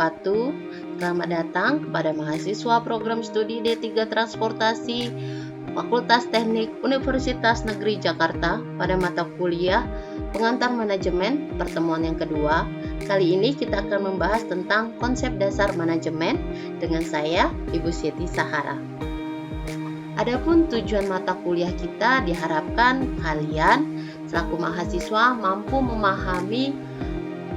wabarakatuh. Selamat datang kepada mahasiswa program studi D3 Transportasi Fakultas Teknik Universitas Negeri Jakarta pada mata kuliah Pengantar Manajemen pertemuan yang kedua. Kali ini kita akan membahas tentang konsep dasar manajemen dengan saya, Ibu Siti Sahara. Adapun tujuan mata kuliah kita diharapkan kalian selaku mahasiswa mampu memahami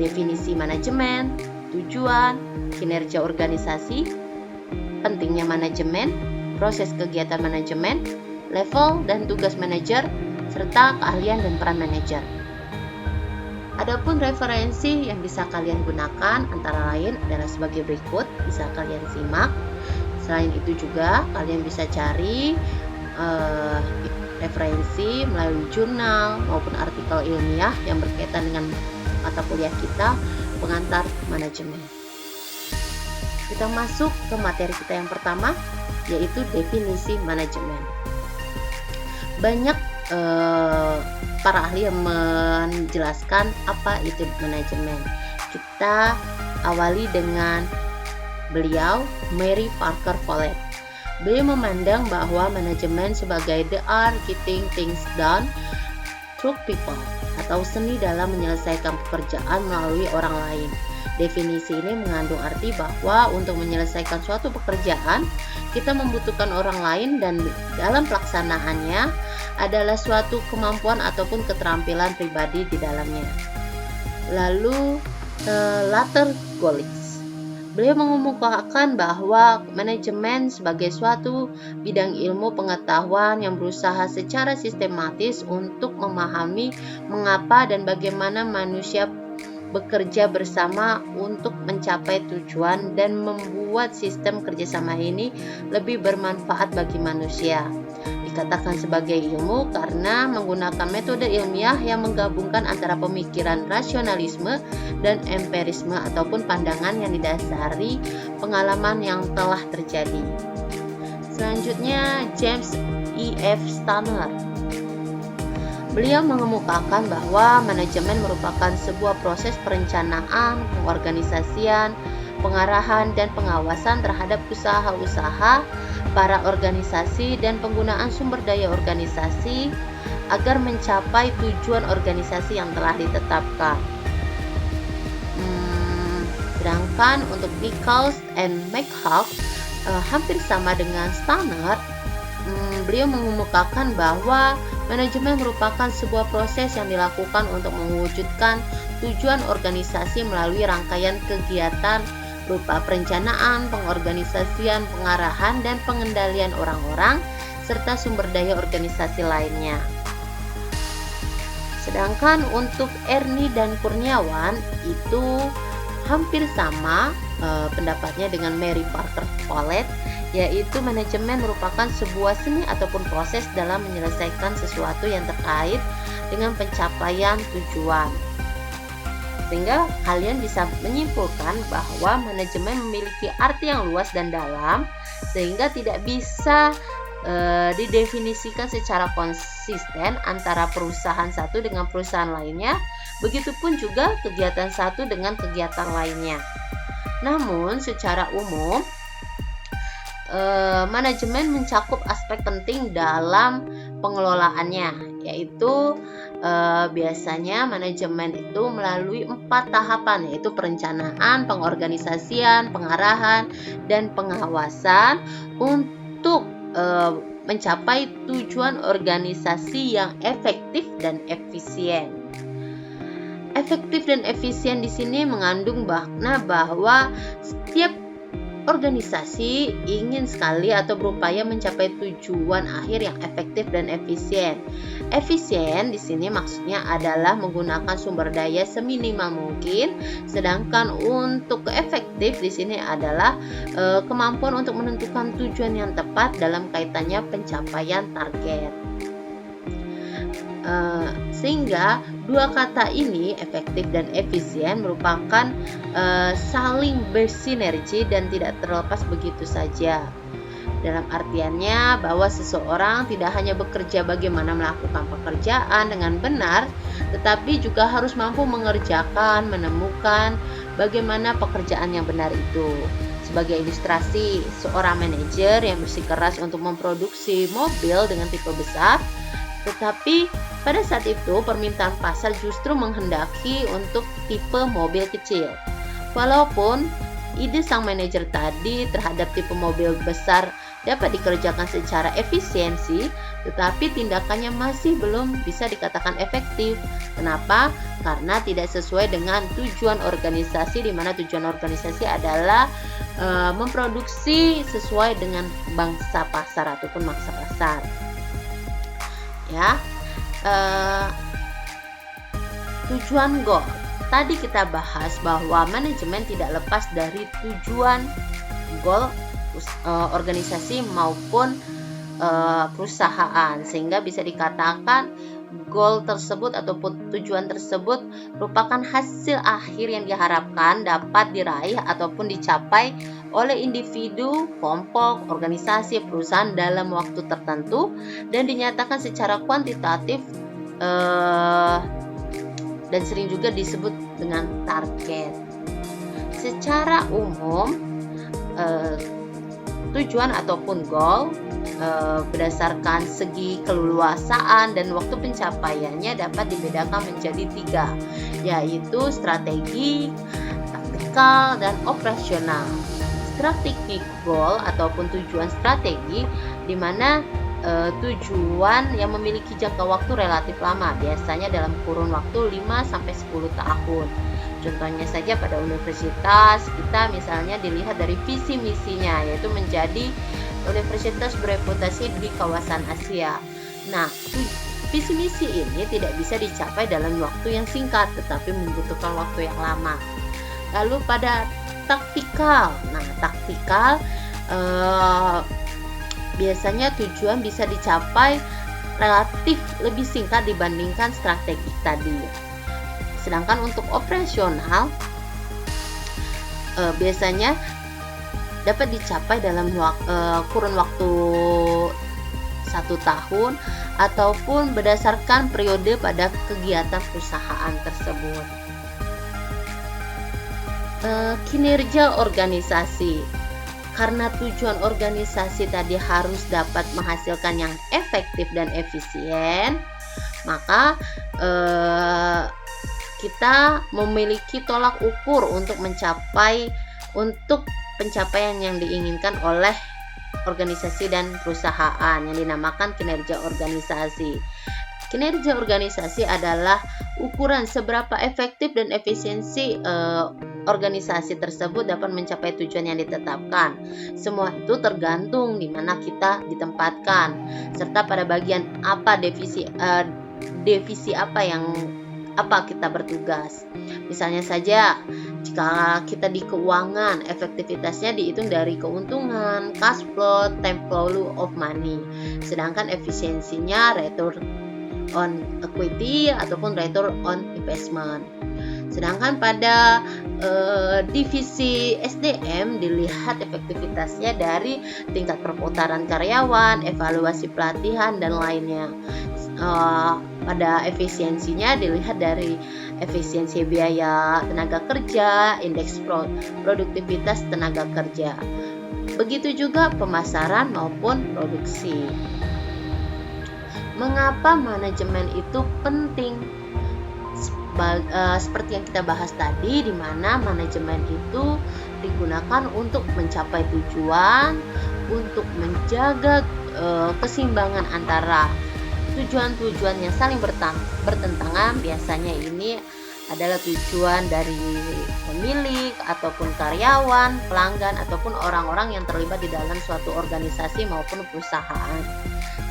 definisi manajemen, tujuan, kinerja organisasi, pentingnya manajemen, proses kegiatan manajemen, level dan tugas manajer, serta keahlian dan peran manajer. Adapun referensi yang bisa kalian gunakan antara lain adalah sebagai berikut, bisa kalian simak. Selain itu juga kalian bisa cari referensi melalui jurnal maupun artikel ilmiah yang berkaitan dengan mata kuliah kita, pengantar manajemen. Kita masuk ke materi kita yang pertama, yaitu definisi manajemen. Banyak para ahli yang menjelaskan apa itu manajemen. Kita awali dengan beliau, Mary Parker Follett. Beliau memandang bahwa manajemen sebagai the art getting things done through people, atau seni dalam menyelesaikan pekerjaan melalui orang lain. Definisi ini mengandung arti bahwa untuk menyelesaikan suatu pekerjaan, kita membutuhkan orang lain dan dalam pelaksanaannya adalah suatu kemampuan ataupun keterampilan pribadi di dalamnya. Lalu, Later Golitz. Beliau mengemukakan bahwa manajemen sebagai suatu bidang ilmu pengetahuan yang berusaha secara sistematis untuk memahami mengapa dan bagaimana manusia bekerja bersama untuk mencapai tujuan dan membuat sistem kerjasama ini lebih bermanfaat bagi manusia. Dikatakan sebagai ilmu karena menggunakan metode ilmiah yang menggabungkan antara pemikiran rasionalisme dan empirisme ataupun pandangan yang didasari pengalaman yang telah terjadi. Selanjutnya, James E. F. Stanner. Beliau mengemukakan bahwa manajemen merupakan sebuah proses perencanaan, pengorganisasian, pengarahan, dan pengawasan terhadap usaha-usaha para organisasi dan penggunaan sumber daya organisasi agar mencapai tujuan organisasi yang telah ditetapkan. Sedangkan untuk Nichols and McHugh hampir sama dengan Stanner, beliau mengemukakan bahwa manajemen merupakan sebuah proses yang dilakukan untuk mewujudkan tujuan organisasi melalui rangkaian kegiatan berupa perencanaan, pengorganisasian, pengarahan, dan pengendalian orang-orang, serta sumber daya organisasi lainnya. Sedangkan untuk Ernie dan Kurniawan itu hampir sama pendapatnya dengan Mary Parker Follett, yaitu manajemen merupakan sebuah seni ataupun proses dalam menyelesaikan sesuatu yang terkait dengan pencapaian tujuan. Sehingga kalian bisa menyimpulkan bahwa manajemen memiliki arti yang luas dan dalam, sehingga tidak bisa didefinisikan secara konsisten antara perusahaan satu dengan perusahaan lainnya, begitupun juga kegiatan satu dengan kegiatan lainnya. Namun secara umum, manajemen mencakup aspek penting dalam pengelolaannya, yaitu biasanya manajemen itu melalui 4 tahapan, yaitu perencanaan, pengorganisasian, pengarahan, dan pengawasan untuk mencapai tujuan organisasi yang efektif dan efisien. Efektif dan efisien di sini mengandung makna bahwa setiap organisasi ingin sekali atau berupaya mencapai tujuan akhir yang efektif dan efisien. Efisien di sini maksudnya adalah menggunakan sumber daya seminimal mungkin, sedangkan untuk efektif di sini adalah kemampuan untuk menentukan tujuan yang tepat dalam kaitannya pencapaian target. Sehingga dua kata ini, efektif dan efisien, merupakan saling bersinergi dan tidak terlepas begitu saja. Dalam artiannya bahwa seseorang tidak hanya bekerja bagaimana melakukan pekerjaan dengan benar, tetapi juga harus mampu mengerjakan, menemukan bagaimana pekerjaan yang benar itu. Sebagai ilustrasi, seorang manajer yang bersikeras untuk memproduksi mobil dengan tipe besar, tetapi pada saat itu permintaan pasar justru menghendaki untuk tipe mobil kecil. Walaupun ide sang manajer tadi terhadap tipe mobil besar dapat dikerjakan secara efisiensi, tetapi tindakannya masih belum bisa dikatakan efektif. Kenapa? Karena tidak sesuai dengan tujuan organisasi, di mana tujuan organisasi adalah memproduksi sesuai dengan bangsa pasar ataupun mangsa pasar. Ya, tujuan goal. Tadi kita bahas bahwa manajemen tidak lepas dari tujuan goal organisasi maupun perusahaan, sehingga bisa dikatakan goal tersebut ataupun tujuan tersebut merupakan hasil akhir yang diharapkan dapat diraih ataupun dicapai oleh individu, kelompok, organisasi, perusahaan dalam waktu tertentu dan dinyatakan secara kuantitatif dan sering juga disebut dengan target. Secara umum, tujuan ataupun goal berdasarkan segi keleluasaan dan waktu pencapaiannya dapat dibedakan menjadi 3, yaitu strategi, taktikal, dan operasional. Strategic goal ataupun tujuan strategi di mana tujuan yang memiliki jangka waktu relatif lama, biasanya dalam kurun waktu 5-10 tahun. Contohnya saja pada universitas, kita misalnya dilihat dari visi misinya, yaitu menjadi universitas bereputasi di kawasan Asia. Nah, visi misi ini tidak bisa dicapai dalam waktu yang singkat, tetapi membutuhkan waktu yang lama. Lalu pada taktikal, biasanya tujuan bisa dicapai relatif lebih singkat dibandingkan strategi tadi. Sedangkan untuk operasional biasanya dapat dicapai dalam kurun waktu 1 tahun ataupun berdasarkan periode pada kegiatan perusahaan tersebut. Kinerja organisasi. Karena tujuan organisasi tadi harus dapat menghasilkan yang efektif dan efisien, maka kita memiliki tolak ukur untuk pencapaian yang diinginkan oleh organisasi dan perusahaan yang dinamakan kinerja organisasi. Kinerja organisasi adalah ukuran seberapa efektif dan efisiensi organisasi tersebut dapat mencapai tujuan yang ditetapkan. Semua itu tergantung di mana kita ditempatkan, serta pada bagian apa divisi apa kita bertugas. Misalnya saja, jika kita di keuangan, efektivitasnya dihitung dari keuntungan, cash flow, time flow of money. Sedangkan efisiensinya return on equity ataupun return on investment. Sedangkan pada divisi SDM dilihat efektivitasnya dari tingkat perputaran karyawan, evaluasi pelatihan dan lainnya. Pada efisiensinya dilihat dari efisiensi biaya tenaga kerja, indeks produktivitas tenaga kerja. Begitu juga pemasaran maupun produksi. Mengapa manajemen itu penting? Seperti yang kita bahas tadi, di mana manajemen itu digunakan untuk mencapai tujuan, untuk menjaga keseimbangan antara tujuan-tujuan yang saling bertentangan. Biasanya ini adalah tujuan dari pemilik ataupun karyawan, pelanggan ataupun orang-orang yang terlibat di dalam suatu organisasi maupun perusahaan,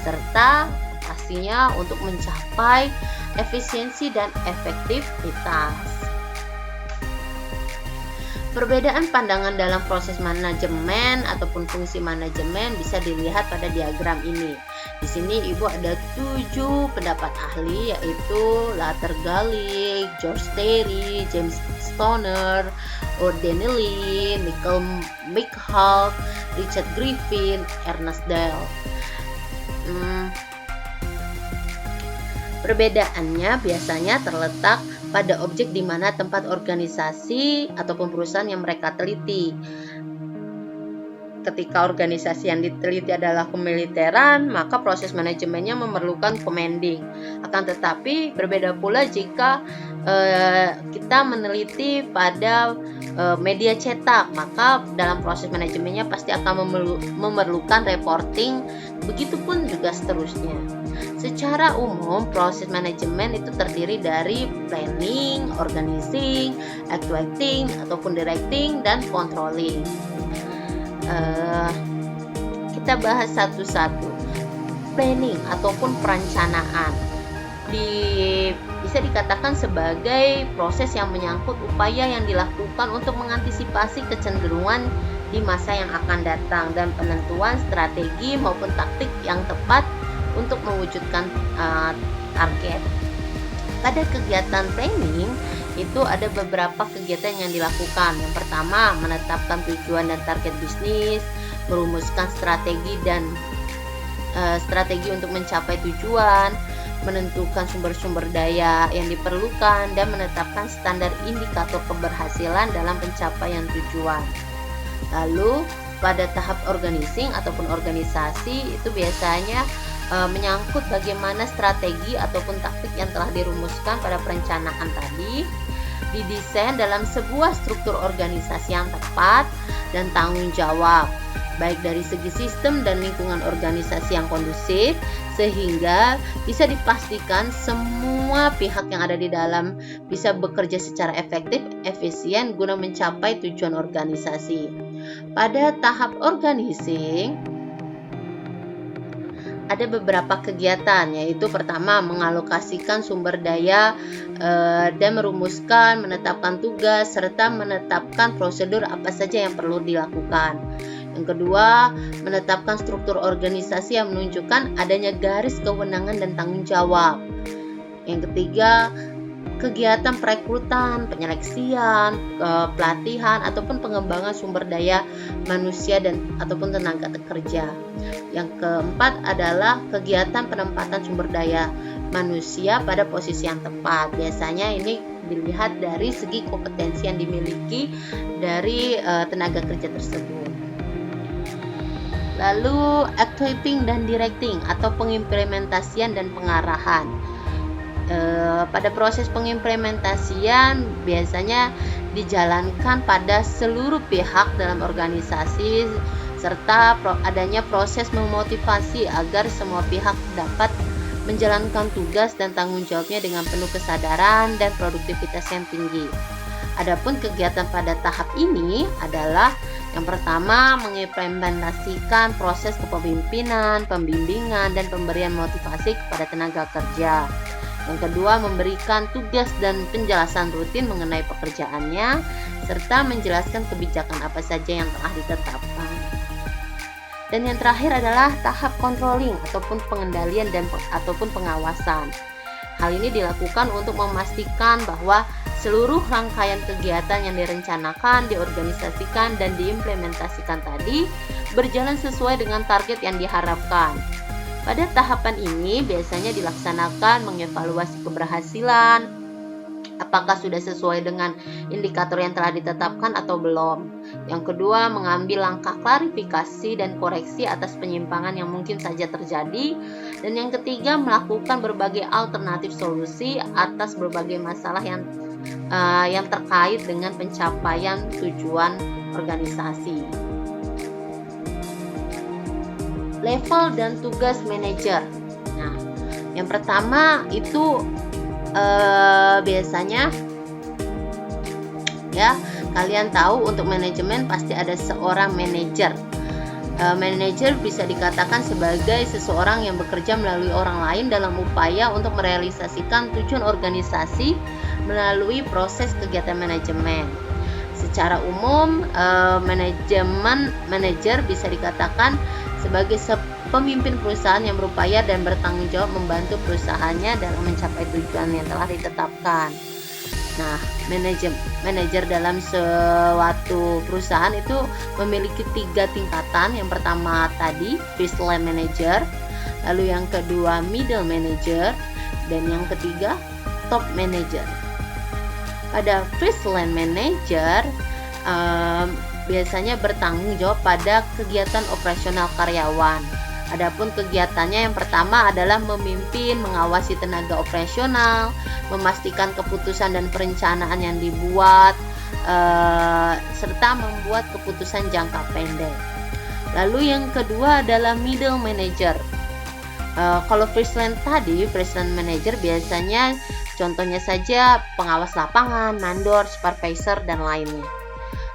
serta pastinya untuk mencapai efisiensi dan efektivitas. Perbedaan pandangan dalam proses manajemen ataupun fungsi manajemen bisa dilihat pada diagram ini. Di sini Ibu ada 7 pendapat ahli, yaitu Later Gallic, George Terry, James Stoner, O'Donnelly, Michael McHugh, Richard Griffin, Ernest Dale. Perbedaannya biasanya terletak pada objek di mana tempat organisasi ataupun perusahaan yang mereka teliti. Ketika organisasi yang diteliti adalah kemiliteran, maka proses manajemennya memerlukan commanding. Akan tetapi berbeda pula jika kita meneliti pada media cetak, maka dalam proses manajemennya pasti akan memerlukan reporting, begitupun juga seterusnya. Secara umum, proses manajemen itu terdiri dari planning, organizing, actuating, ataupun directing, dan controlling. Kita bahas satu-satu. Planning ataupun perencanaan bisa dikatakan sebagai proses yang menyangkut upaya yang dilakukan untuk mengantisipasi kecenderungan di masa yang akan datang dan penentuan strategi maupun taktik yang tepat untuk mewujudkan target. Pada kegiatan planning itu ada beberapa kegiatan yang dilakukan. Yang pertama, menetapkan tujuan dan target bisnis, merumuskan strategi untuk mencapai tujuan, menentukan sumber-sumber daya yang diperlukan, dan menetapkan standar indikator keberhasilan dalam pencapaian tujuan. Lalu, pada tahap organizing ataupun organisasi itu biasanya menyangkut bagaimana strategi ataupun taktik yang telah dirumuskan pada perencanaan tadi didesain dalam sebuah struktur organisasi yang tepat dan tanggung jawab, baik dari segi sistem dan lingkungan organisasi yang kondusif, sehingga bisa dipastikan semua pihak yang ada di dalam bisa bekerja secara efektif, efisien guna mencapai tujuan organisasi. Pada tahap organizing, ada beberapa kegiatan, yaitu pertama, mengalokasikan sumber daya dan menetapkan tugas serta menetapkan prosedur apa saja yang perlu dilakukan. Yang kedua, menetapkan struktur organisasi yang menunjukkan adanya garis kewenangan dan tanggung jawab. Yang ketiga, kegiatan perekrutan, penyeleksian, pelatihan ataupun pengembangan sumber daya manusia ataupun tenaga kerja. Yang keempat adalah kegiatan penempatan sumber daya manusia pada posisi yang tepat. Biasanya ini dilihat dari segi kompetensi yang dimiliki dari tenaga kerja tersebut. Lalu actuating dan directing atau pengimplementasian dan pengarahan. Pada proses pengimplementasian biasanya dijalankan pada seluruh pihak dalam organisasi serta adanya proses memotivasi agar semua pihak dapat menjalankan tugas dan tanggung jawabnya dengan penuh kesadaran dan produktivitas yang tinggi. Adapun kegiatan pada tahap ini adalah yang pertama, mengimplementasikan proses kepemimpinan, pembimbingan, dan pemberian motivasi kepada tenaga kerja. Yang kedua, memberikan tugas dan penjelasan rutin mengenai pekerjaannya, serta menjelaskan kebijakan apa saja yang telah ditetapkan. Dan yang terakhir adalah tahap controlling ataupun pengendalian ataupun pengawasan. Hal ini dilakukan untuk memastikan bahwa seluruh rangkaian kegiatan yang direncanakan, diorganisasikan, dan diimplementasikan tadi berjalan sesuai dengan target yang diharapkan. Pada tahapan ini biasanya dilaksanakan mengevaluasi keberhasilan, apakah sudah sesuai dengan indikator yang telah ditetapkan atau belum. Yang kedua, mengambil langkah klarifikasi dan koreksi atas penyimpangan yang mungkin saja terjadi. Dan yang ketiga, melakukan berbagai alternatif solusi atas berbagai masalah yang terkait dengan pencapaian tujuan organisasi. Level dan tugas manajer. Nah, yang pertama itu biasanya ya kalian tahu untuk manajemen pasti ada seorang manajer. Manajer bisa dikatakan sebagai seseorang yang bekerja melalui orang lain dalam upaya untuk merealisasikan tujuan organisasi melalui proses kegiatan manajemen. Secara umum, manajer bisa dikatakan sebagai pemimpin perusahaan yang berupaya dan bertanggung jawab membantu perusahaannya dalam mencapai tujuan yang telah ditetapkan. Nah, manajer dalam suatu perusahaan itu memiliki 3 tingkatan. Yang pertama tadi first line manager, lalu yang kedua middle manager, dan yang ketiga top manager. Pada first line manager biasanya bertanggung jawab pada kegiatan operasional karyawan. Adapun kegiatannya yang pertama adalah memimpin, mengawasi tenaga operasional, memastikan keputusan dan perencanaan yang dibuat, serta membuat keputusan jangka pendek. Lalu yang kedua adalah middle manager. Kalau first line tadi, first line manager biasanya contohnya saja pengawas lapangan, mandor, supervisor, dan lainnya.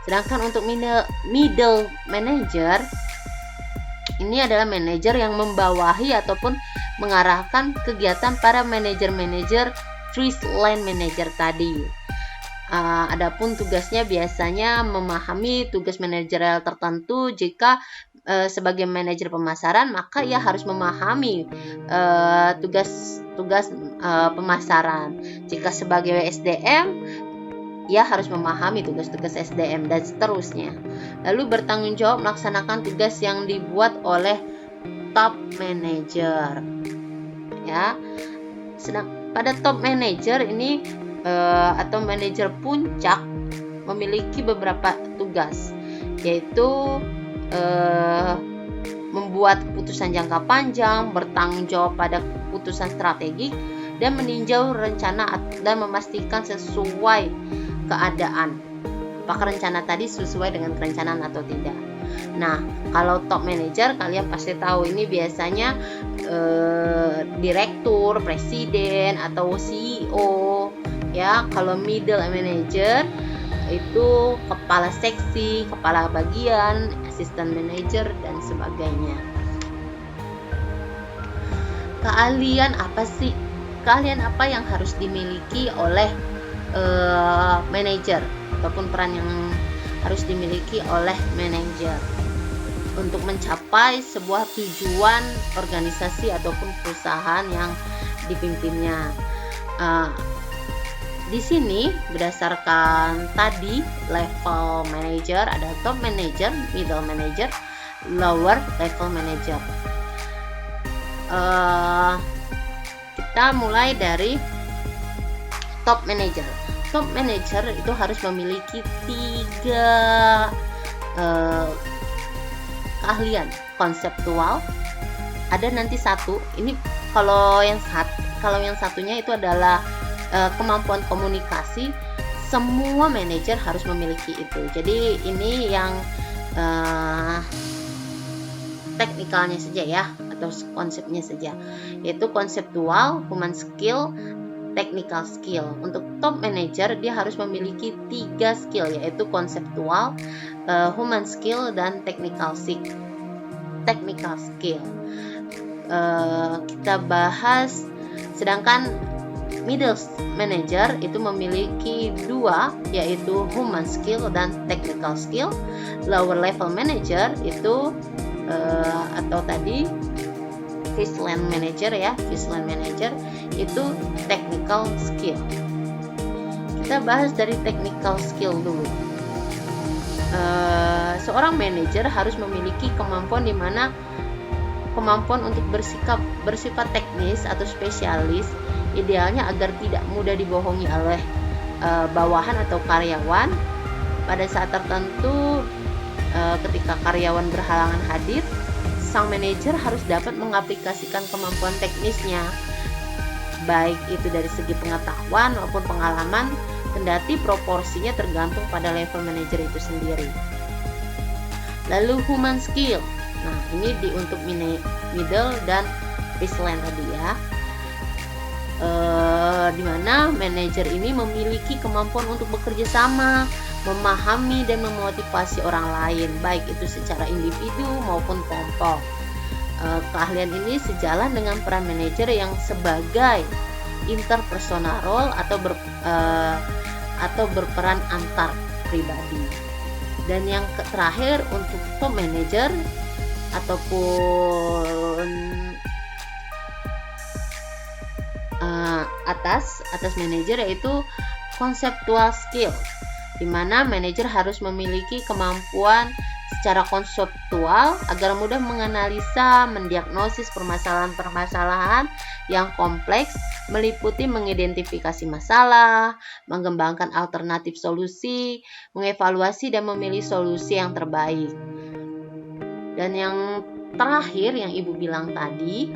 Sedangkan untuk middle manager, ini adalah manajer yang membawahi ataupun mengarahkan kegiatan para manajer-manajer first line manager tadi. Adapun tugasnya biasanya memahami tugas manajerial tertentu. Jika sebagai manajer pemasaran, maka ia harus memahami tugas pemasaran. Jika sebagai SDM, ia harus memahami tugas-tugas SDM dan seterusnya. Lalu bertanggung jawab melaksanakan tugas yang dibuat oleh top manager. Ya. Sedang pada top manager ini atau manajer puncak memiliki beberapa tugas, yaitu membuat keputusan jangka panjang, bertanggung jawab pada keputusan strategik, dan meninjau rencana dan memastikan sesuai keadaan apakah rencana tadi sesuai dengan perencanaan atau tidak. Nah, kalau top manager kalian pasti tahu ini biasanya direktur, presiden atau CEO. Ya, kalau middle manager itu kepala seksi, kepala bagian, asisten manager, dan sebagainya. Keahlian apa sih? Keahlian apa yang harus dimiliki oleh manajer ataupun peran yang harus dimiliki oleh manajer untuk mencapai sebuah tujuan organisasi ataupun perusahaan yang dipimpinnya? Di sini berdasarkan tadi level manager ada top manager, middle manager, lower level manager. Kita mulai dari top manager. Top manager itu harus memiliki 3 keahlian konseptual. Ada nanti satu. Ini kalau yang satunya itu adalah kemampuan komunikasi. Semua manajer harus memiliki itu. Jadi ini yang teknikalnya saja ya, atau konsepnya saja, yaitu konseptual, human skill, technical skill. Untuk top manager dia harus memiliki 3 skill, yaitu konseptual, human skill, dan technical skill. Kita bahas. Sedangkan middle manager itu memiliki 2, yaitu human skill dan technical skill. Lower level manager itu atau tadi first line manager ya, first line manager itu technical skill. Kita bahas dari technical skill dulu. Seorang manajer harus memiliki kemampuan di mana kemampuan untuk bersifat teknis atau spesialis, idealnya agar tidak mudah dibohongi oleh bawahan atau karyawan. Pada saat tertentu, ketika karyawan berhalangan hadir, sang manajer harus dapat mengaplikasikan kemampuan teknisnya, baik itu dari segi pengetahuan maupun pengalaman, kendati proporsinya tergantung pada level manajer itu sendiri. Lalu human skill. Nah, ini untuk middle dan baseline tadi ya. Dimana manajer ini memiliki kemampuan untuk bekerja sama, memahami dan memotivasi orang lain, baik itu secara individu maupun kelompok. Keahlian ini sejalan dengan peran manajer yang sebagai interpersonal role atau berperan antar pribadi. Dan yang terakhir untuk top manager ataupun atas manajer, yaitu conceptual skill, di mana manajer harus memiliki kemampuan secara konseptual agar mudah menganalisa, mendiagnosis permasalahan-permasalahan yang kompleks, meliputi mengidentifikasi masalah, mengembangkan alternatif solusi, mengevaluasi dan memilih solusi yang terbaik. Dan yang terakhir yang Ibu bilang tadi,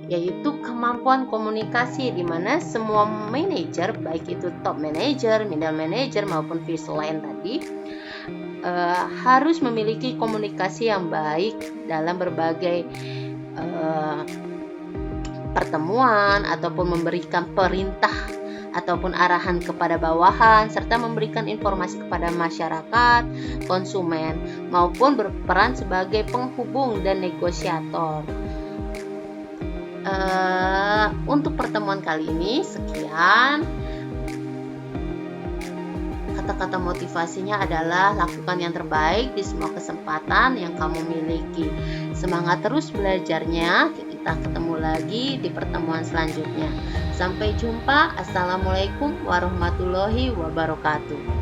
yaitu kemampuan komunikasi, di mana semua manajer, baik itu top manager, middle manager maupun vice-line tadi, harus memiliki komunikasi yang baik dalam berbagai pertemuan ataupun memberikan perintah ataupun arahan kepada bawahan, serta memberikan informasi kepada masyarakat, konsumen, maupun berperan sebagai penghubung dan negosiator. Untuk pertemuan kali ini sekian. Kata-kata motivasinya adalah lakukan yang terbaik di semua kesempatan yang kamu miliki. Semangat terus belajarnya. Kita ketemu lagi di pertemuan selanjutnya. Sampai jumpa. Assalamualaikum warahmatullahi wabarakatuh.